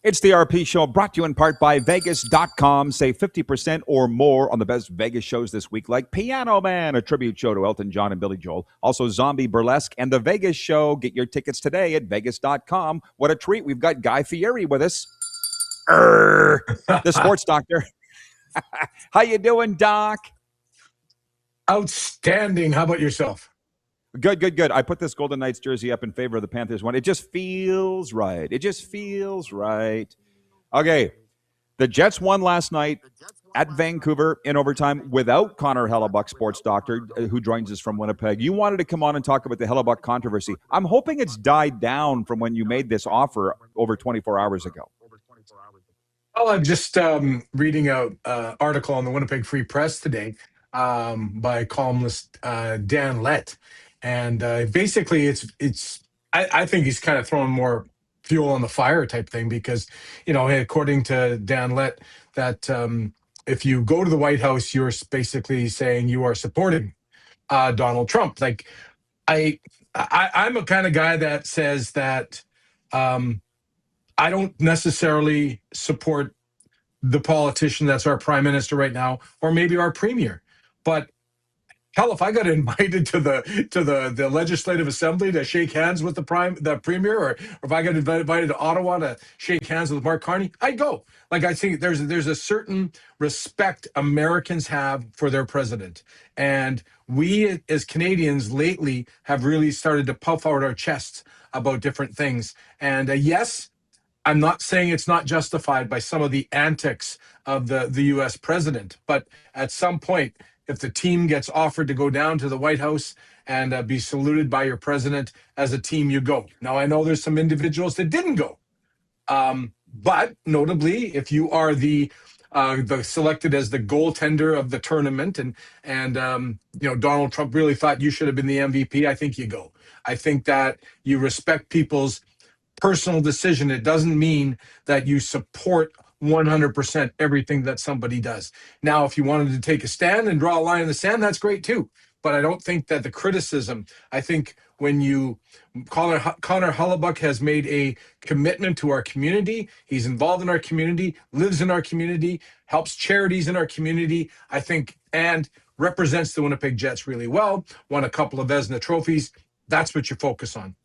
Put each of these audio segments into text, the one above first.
It's the RP Show, brought to you in part by Vegas.com. Save 50% or more on the best Vegas shows this week, like Piano Man, a tribute show to Elton John and Billy Joel. Also, Zombie Burlesque and The Vegas Show. Get your tickets today at Vegas.com. What a treat. We've got Guy Fieri with us. The sports doctor. How you doing, Doc? Outstanding. How about yourself? Good. I put this Golden Knights jersey up in favor of the Panthers one. It just feels right. Okay, the Jets won last night at Vancouver in overtime without Connor Hellebuck, sports doctor, who joins us from Winnipeg. You wanted to come on and talk about the Hellebuck controversy. I'm hoping it's died down from when you made this offer over 24 hours ago. Well, I'm just reading an article on the Winnipeg Free Press today by columnist Dan Lett. And basically, I think he's kind of throwing more fuel on the fire type thing because, according to Dan Lett, that if you go to the White House, you're basically saying you are supporting Donald Trump. Like, I'm a kind of guy that says that I don't necessarily support the politician that's our prime minister right now, or maybe our premier, but hell, if I got invited to the legislative assembly to shake hands with the premier, or if I got invited to Ottawa to shake hands with Mark Carney, I'd go. Like, I think there's a certain respect Americans have for their president, and we as Canadians lately have really started to puff out our chests about different things. And yes, I'm not saying it's not justified by some of the antics of the U.S. president, but at some point, if the team gets offered to go down to the White House and be saluted by your president, as a team, you go. Now, I know there's some individuals that didn't go. But notably, if you are the selected as the goaltender of the tournament and Donald Trump really thought you should have been the MVP, I think you go. I think that you respect people's personal decision. It doesn't mean that you support 100% everything that somebody does. Now, if you wanted to take a stand and draw a line in the sand, that's great too. But I don't think that the criticism, I think when Connor Hellebuck has made a commitment to our community, he's involved in our community, lives in our community, helps charities in our community, I think, and represents the Winnipeg Jets really well, won a couple of Vezina trophies. That's what you focus on.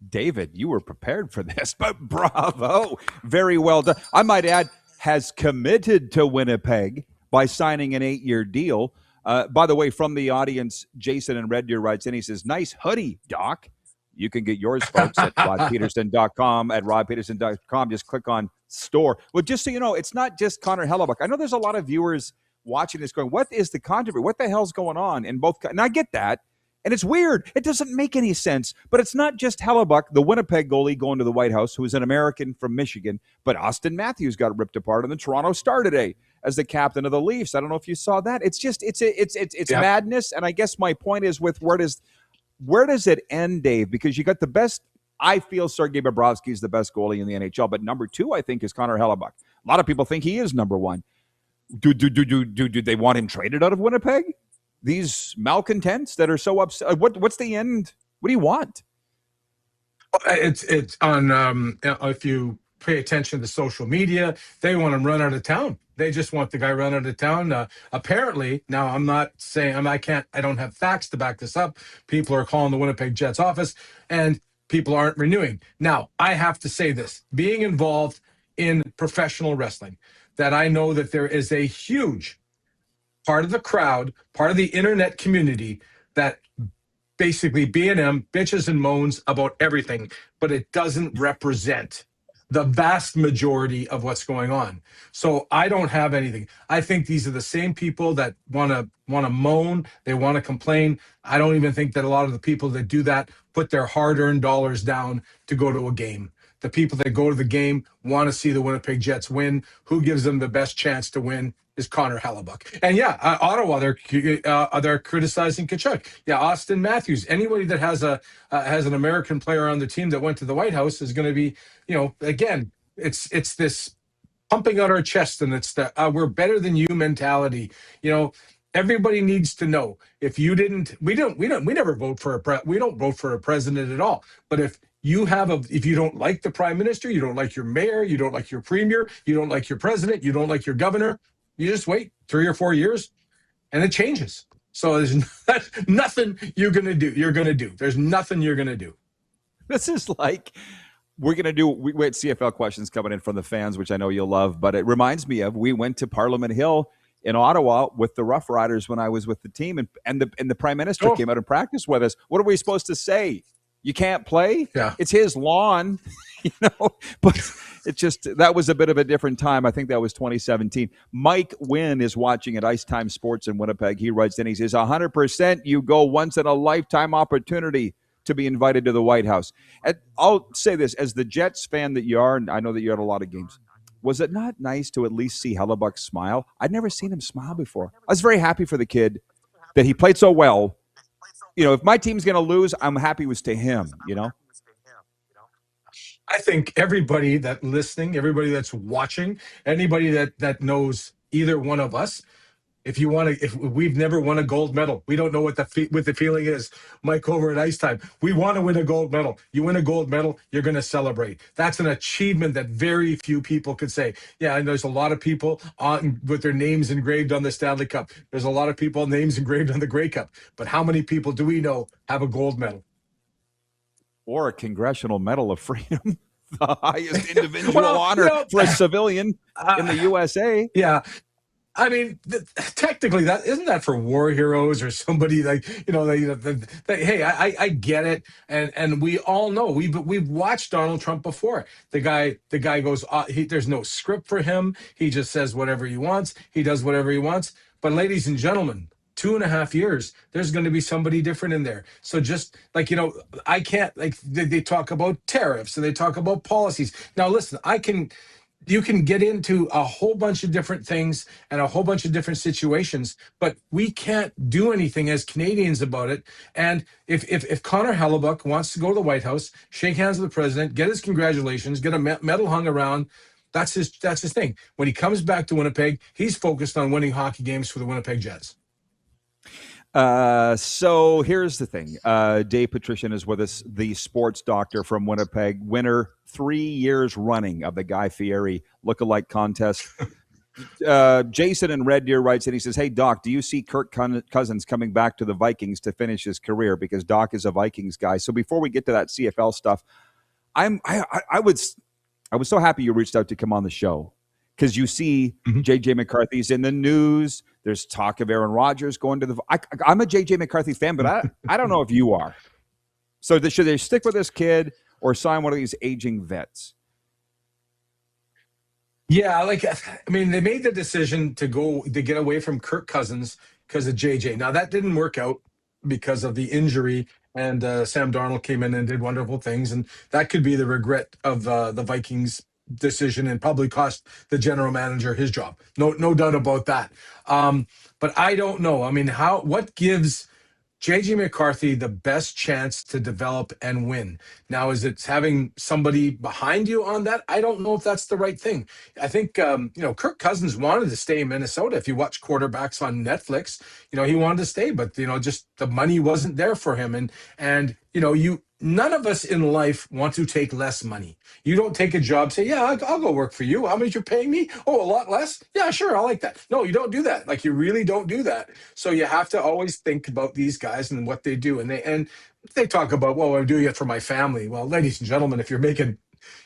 David, you were prepared for this, but bravo. Very well done. I might add, has committed to Winnipeg by signing an 8-year deal. By the way, from the audience, Jason in Red Deer writes in, he says, nice hoodie, Doc. You can get yours, folks, at rodpeterson.com. At rodpeterson.com, just click on store. Well, just so you know, it's not just Connor Hellebuck. I know there's a lot of viewers watching this going, what is the controversy? What the hell's going on in both? And I get that. And it's weird. It doesn't make any sense. But it's not just Hellebuck, the Winnipeg goalie, going to the White House, who is an American from Michigan. But Austin Matthews got ripped apart in the Toronto Star today as the captain of the Leafs. I don't know if you saw that. It's just it's madness. And I guess my point is with where does it end, Dave? Because you got the best. I feel Sergei Bobrovsky is the best goalie in the NHL, but number 2, I think, is Connor Hellebuck. A lot of people think he is number 1. Do they want him traded out of Winnipeg? These malcontents that are so upset. What's the end? What do you want? It's on. If you pay attention to social media, they want him run out of town. They just want the guy run out of town. Apparently, now I'm not saying I don't have facts to back this up. People are calling the Winnipeg Jets office, and people aren't renewing. Now, I have to say this: being involved in professional wrestling, that I know that there is a huge part of the crowd, part of the internet community that basically B&M bitches and moans about everything, but it doesn't represent the vast majority of what's going on. So I don't have anything. I think these are the same people that want to moan, they want to complain. I don't even think that a lot of the people that do that put their hard-earned dollars down to go to a game. The people that go to the game want to see the Winnipeg Jets win. Who gives them the best chance to win is Connor Hellebuck. And yeah, Ottawa, they're criticizing Tkachuk. Yeah, Austin Matthews. Anybody that has an American player on the team that went to the White House is going to be, again, it's this pumping out our chest, and it's the we're better than you mentality. Everybody needs to know, if you didn't, we never vote for we don't vote for a president at all. But if if you don't like the prime minister, you don't like your mayor, you don't like your premier, you don't like your president, you don't like your governor, you just wait 3 or 4 years and it changes. So there's nothing you're going to do. There's nothing you're going to do. This is like we're going to do we had CFL questions coming in from the fans, which I know you'll love, but it reminds me of we went to Parliament Hill in Ottawa with the Rough Riders when I was with the team, and the prime minister Oh, came out and practiced with us. What are we supposed to say? You can't play? yeah. It's his lawn, you know. But it just that was a bit of a different time. I think that was 2017. Mike Wynn is watching at Ice Time Sports in Winnipeg. He writes in, he says, 100% you go once in a lifetime opportunity to be invited to the White House. And I'll say this, as the Jets fan that you are, and I know that you're at a lot of games, was it not nice to at least see Hellebuck smile? I'd never seen him smile before. I was very happy for the kid that he played so well. You know, if my team's going to lose, I'm happy it was to him, you know? I think everybody that listening, everybody that's watching, anybody that knows either one of us, if we've never won a gold medal, we don't know what the feeling is. Mike over at Ice Time, we want to win a gold medal. You win a gold medal, you're going to celebrate. That's an achievement that very few people could say. Yeah, and there's a lot of people on with their names engraved on the Stanley Cup. There's a lot of people names engraved on the Grey Cup. But how many people do we know have a gold medal? Or a Congressional Medal of Freedom, the highest individual Well, honor for a civilian in the USA. yeah. I mean, technically, that isn't that for war heroes or somebody like hey, I get it, and we all know we've watched Donald Trump before. The guy goes, there's no script for him. He just says whatever he wants. He does whatever he wants. But ladies and gentlemen, 2.5 years, there's going to be somebody different in there. So just like I can't like they talk about tariffs and they talk about policies. Now listen, you can get into a whole bunch of different things and a whole bunch of different situations, but we can't do anything as Canadians about it. And if Connor Hellebuck wants to go to the White House, shake hands with the president, get his congratulations, get a medal hung around, that's his thing. When he comes back to Winnipeg, he's focused on winning hockey games for the Winnipeg Jets. So here's the thing. Dave Petrishen is with us, the sports doctor from Winnipeg, winner 3 years running of the Guy Fieri lookalike contest. Jason in Red Deer writes and he says, "Hey Doc, do you see Kirk Cousins coming back to the Vikings to finish his career? Because Doc is a Vikings guy." So before we get to that CFL stuff, I was so happy you reached out to come on the show because you see JJ McCarthy's in the news. There's talk of Aaron Rodgers going to the. I'm a JJ McCarthy fan, but I don't know if you are. So should they stick with this kid or sign one of these aging vets? Yeah, I mean, they made the decision to get away from Kirk Cousins because of JJ. Now that didn't work out because of the injury, and Sam Darnold came in and did wonderful things, and that could be the regret of the Vikings decision and probably cost the general manager his job. No doubt about that. But I don't know. I mean, what gives JJ McCarthy the best chance to develop and win? Now, is it having somebody behind you on that? I don't know if that's the right thing. I think Kirk Cousins wanted to stay in Minnesota. If you watch quarterbacks on Netflix, he wanted to stay, but just the money wasn't there for him. And none of us in life want to take less money. You don't take a job, say, yeah, I'll go work for you. How much you're paying me? Oh, a lot less? Yeah, sure, I like that. No, you don't do that. Like, you really don't do that. So you have to always think about these guys and what they do. And they talk about, well, I'm doing it for my family. Well, ladies and gentlemen, if you're making,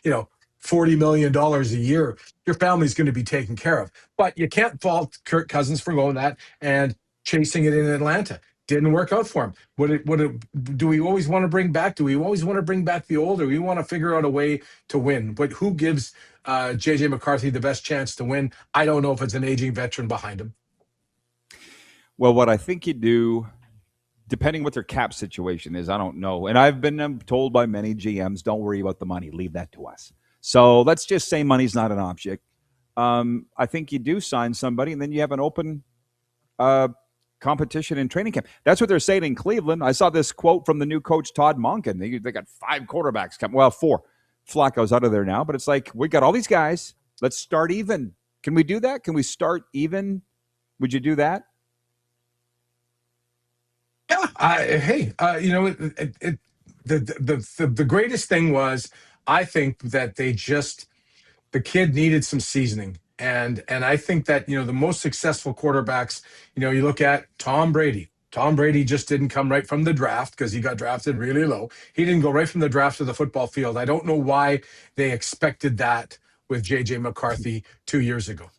$40 million a year, your family's going to be taken care of. But you can't fault Kirk Cousins for going that and chasing it in Atlanta. Didn't work out for him. Do we always want to bring back? Do we always want to bring back the old, or we want to figure out a way to win? But who gives JJ McCarthy the best chance to win? I don't know if it's an aging veteran behind him. Well, what I think you do, depending what their cap situation is, I don't know. And I've been told by many GMs, don't worry about the money. Leave that to us. So let's just say money's not an object. I think you do sign somebody, and then you have an open competition in training camp. That's what they're saying in Cleveland. I saw this quote from the new coach, Todd Monken. They got 5 quarterbacks coming. Well, 4. Flacco's out of there now, but it's like, we got all these guys. Let's start even. Can we do that? Can we start even? Would you do that? Yeah. the greatest thing was, I think that the kid needed some seasoning. And I think that, the most successful quarterbacks, you look at Tom Brady. Tom Brady just didn't come right from the draft because he got drafted really low. He didn't go right from the draft to the football field. I don't know why they expected that with JJ McCarthy 2 years ago.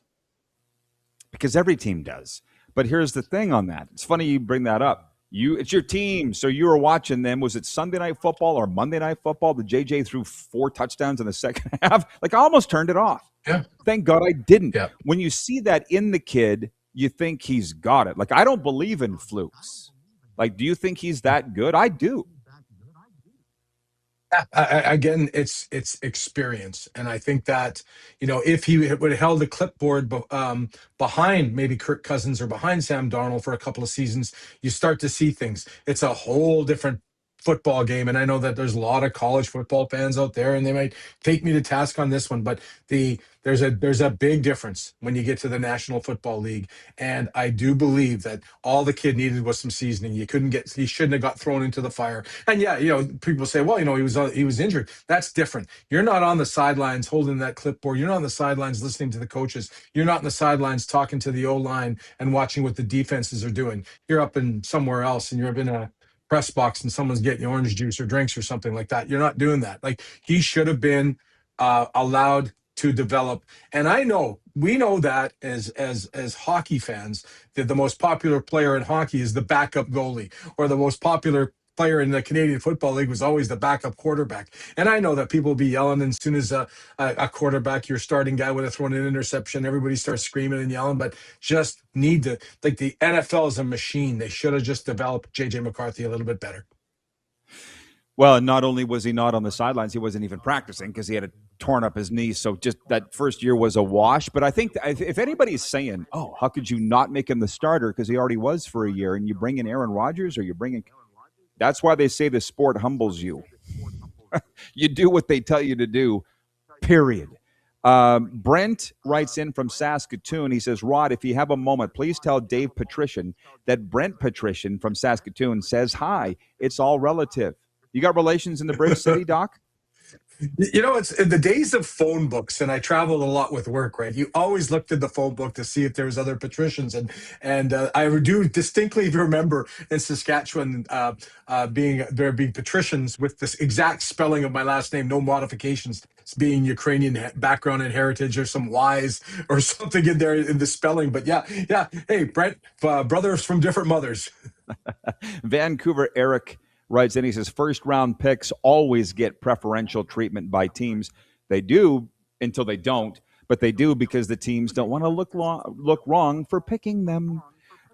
Because every team does. But here's the thing on that. It's funny you bring that up. It's your team, so you were watching them. Was it Sunday Night Football or Monday Night Football? The JJ threw 4 touchdowns in the second half. Like, I almost turned it off. Yeah. Thank God I didn't. Yeah. When you see that in the kid, you think he's got it. Like, I don't believe in flukes. Like, do you think he's that good? I do. Again, it's experience, and I think that, if he would have held a clipboard behind maybe Kirk Cousins or behind Sam Darnold for a couple of seasons, you start to see things. It's a whole different football game, and I know that there's a lot of college football fans out there, and they might take me to task on this one, but there's a big difference when you get to the National Football League, and I do believe that all the kid needed was some seasoning. He shouldn't have got thrown into the fire. And yeah, people say, well, he was injured. That's different. You're not on the sidelines holding that clipboard. You're not on the sidelines listening to the coaches. You're not on the sidelines talking to the O line and watching what the defenses are doing. You're up in somewhere else, and you're in a press box, and someone's getting you orange juice or drinks or something like that. You're not doing that. Like, he should have been allowed to develop. And we know that as hockey fans, that the most popular player in hockey is the backup goalie, or the most popular player in the Canadian Football League was always the backup quarterback. And I know that people will be yelling, and as soon as a quarterback, your starting guy, would have thrown an interception, everybody starts screaming and yelling. But just need to, like, the NFL is a machine. They should have just developed JJ McCarthy a little bit better. Well, and not only was he not on the sidelines, he wasn't even practicing because he had torn up his knee. So just that first year was a wash. But I think if anybody's saying, oh, how could you not make him the starter because he already was for a year, and you bring in Aaron Rodgers, or you bring in, that's why they say the sport humbles you. You do what they tell you to do, period. Brent writes in from Saskatoon. He says, Rod, if you have a moment, please tell Dave Petrishen that Brent Petrishen from Saskatoon says hi. It's all relative. You got relations in the Bridge City, Doc? It's in the days of phone books, and I traveled a lot with work, right? You always looked at the phone book to see if there was other Patricians, and I do distinctly remember in Saskatchewan being Patricians with this exact spelling of my last name, no modifications, being Ukrainian background and heritage, or some Y's or something in there in the spelling. But yeah. Hey, Brent, brothers from different mothers. Vancouver Eric writes in, he says, first round picks always get preferential treatment by teams. They do until they don't, but they do because the teams don't want to look wrong for picking them.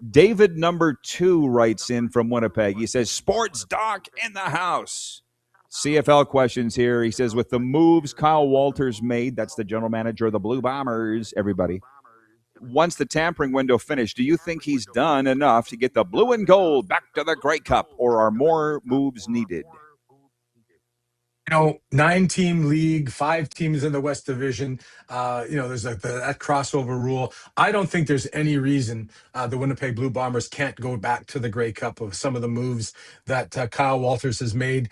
David number 2 writes in from Winnipeg. He says, sports doc in the house. CFL questions here. He says, with the moves Kyle Walters made, that's the general manager of the Blue Bombers, everybody, once the tampering window finished, do you think he's done enough to get the blue and gold back to the Grey Cup, or are more moves needed? 9-team league, 5 teams in the West Division. There's that crossover rule. I don't think there's any reason the Winnipeg Blue Bombers can't go back to the Grey Cup of some of the moves that Kyle Walters has made.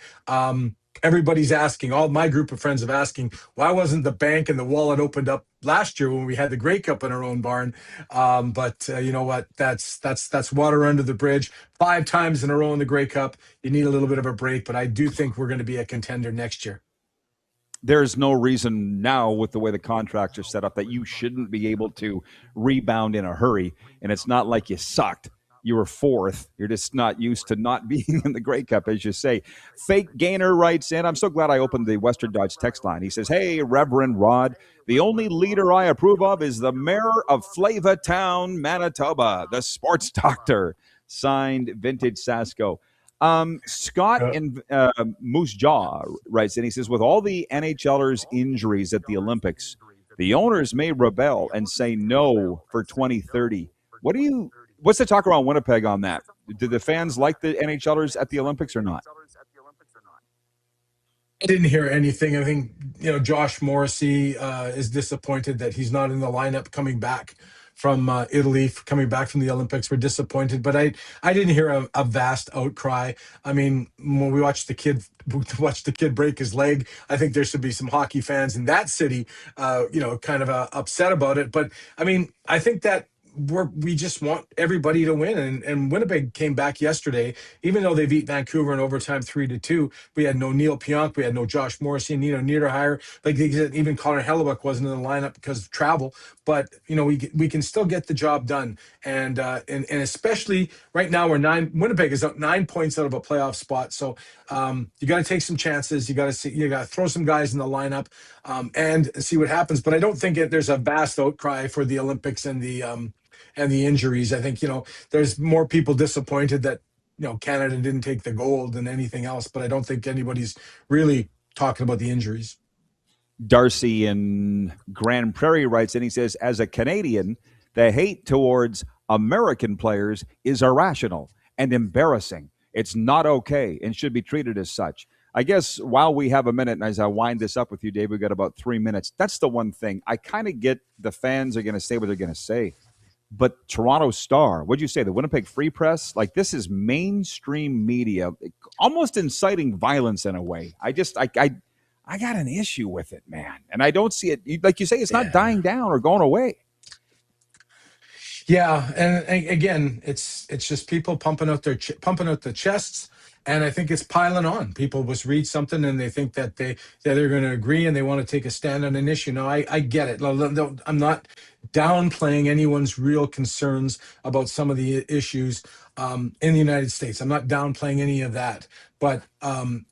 Everybody's asking, all my group of friends are asking, why wasn't the bank and the wallet opened up last year when we had the Grey Cup in our own barn? But you know what? That's water under the bridge. 5 times in a row in the Grey Cup. You need a little bit of a break, but I do think we're going to be a contender next year. There's no reason now, with the way the contracts are set up, that you shouldn't be able to rebound in a hurry. And it's not like you sucked. You were 4th. You're just not used to not being in the Grey Cup, as you say. Fake Gainer writes in, I'm so glad I opened the Western Dodge text line. He says, hey, Reverend Rod, the only leader I approve of is the mayor of Flavatown, Manitoba, the sports doctor. Signed, Vintage Sasko. Scott in Moose Jaw writes in, he says, with all the NHLers' injuries at the Olympics, the owners may rebel and say no for 2030. What's the talk around Winnipeg on that? Do the fans like the NHLers at the Olympics or not? I didn't hear anything. I think, Josh Morrissey is disappointed that he's not in the lineup coming back from Italy coming back from the Olympics were disappointed, but I didn't hear a vast outcry. I mean, when we watched the kid break his leg, I think there should be some hockey fans in that city, kind of upset about it. But I mean, I think that we just want everybody to win. And Winnipeg came back yesterday, even though they beat Vancouver in overtime 3-2. We had no Neil Pionk, we had no Josh Morrissey, Nino Niederheimer. Like they said, even Connor Hellebuck wasn't in the lineup because of travel. But we can still get the job done. And especially right now, Winnipeg is up 9 points out of a playoff spot. So you got to take some chances. You got to throw some guys in the lineup and see what happens. But I don't think there's a vast outcry for the Olympics and the injuries. I think there's more people disappointed that Canada didn't take the gold than anything else. But I don't think anybody's really talking about the injuries. Darcy in Grand Prairie writes in, he says, as a Canadian, the hate towards American players is irrational and embarrassing. It's not okay and should be treated as such. I guess while we have a minute, and as I wind this up with you, Dave, we've got about 3 minutes. That's the one thing. I kind of get the fans are going to say what they're going to say. But Toronto Star, what'd you say? The Winnipeg Free Press? Like, this is mainstream media, almost inciting violence in a way. I got an issue with it, man. And I don't see it. Like you say, it's not dying down or going away. Yeah, and again, it's just people pumping out the chests, and I think it's piling on. People just read something and they think that they're going to agree and they want to take a stand on an issue. No, I get it. I'm not downplaying anyone's real concerns about some of the issues in the United States. I'm not downplaying any of that, but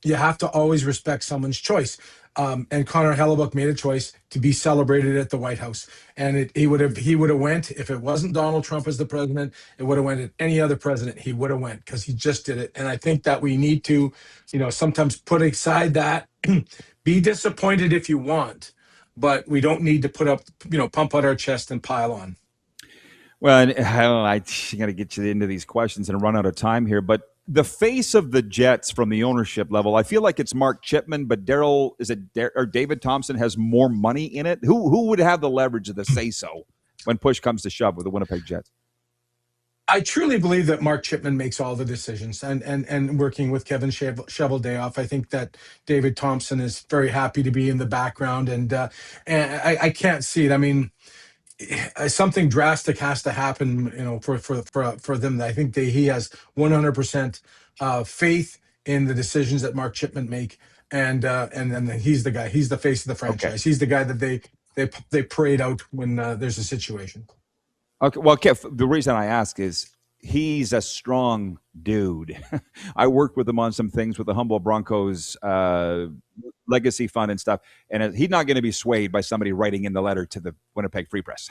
you have to always respect someone's choice. And Connor Hellebuck made a choice to be celebrated at the White House, and he would have went if it wasn't Donald Trump as the president. It would have went at any other president. He would have went because he just did it. And I think that we need to, sometimes put aside that, be disappointed if you want, but we don't need to pump out our chest and pile on. Well, I don't know. I got to get you into these questions and run out of time here, but the face of the Jets from the ownership level, I feel like it's Mark Chipman, but David Thompson has more money in it. Who would have the leverage of the say so when push comes to shove with the Winnipeg Jets? I truly believe that Mark Chipman makes all the decisions, and working with Kevin Shoveldayoff, I think that David Thompson is very happy to be in the background, and I can't see it. I mean, something drastic has to happen, for them. I think he has 100% faith in the decisions that Mark Chipman make, and then he's the guy. He's the face of the franchise. Okay. He's the guy that they parade out when there's a situation. Okay. Well, Kev, the reason I ask is he's a strong dude. I worked with him on some things with the Humboldt Broncos legacy fund and stuff, and he's not going to be swayed by somebody writing in the letter to the Winnipeg Free Press.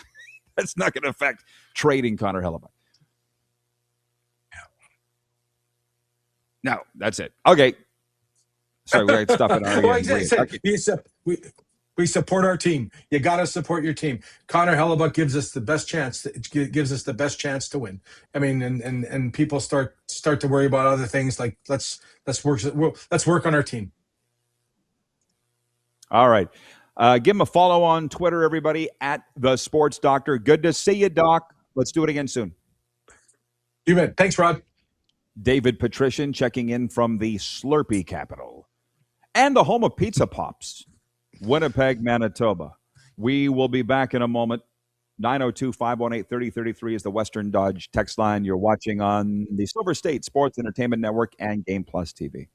That's not going to affect trading Connor Hellebuck. No, that's it. Okay. Sorry, we got stuff in our We support our team. You got to support your team. Connor Hellebuck gives us the best chance. It gives us the best chance to win. I mean, and people start to worry about other things. Like let's work on our team. All right. Give him a follow on Twitter, everybody, at The Sports Doctor. Good to see you, Doc. Let's do it again soon. You bet. Thanks, Rod. David Petrishen checking in from the Slurpee capital and the home of Pizza Pops, Winnipeg, Manitoba. We will be back in a moment. 902-518-3033 is the Western Dodge text line. You're watching on the Silver State Sports Entertainment Network and Game Plus TV.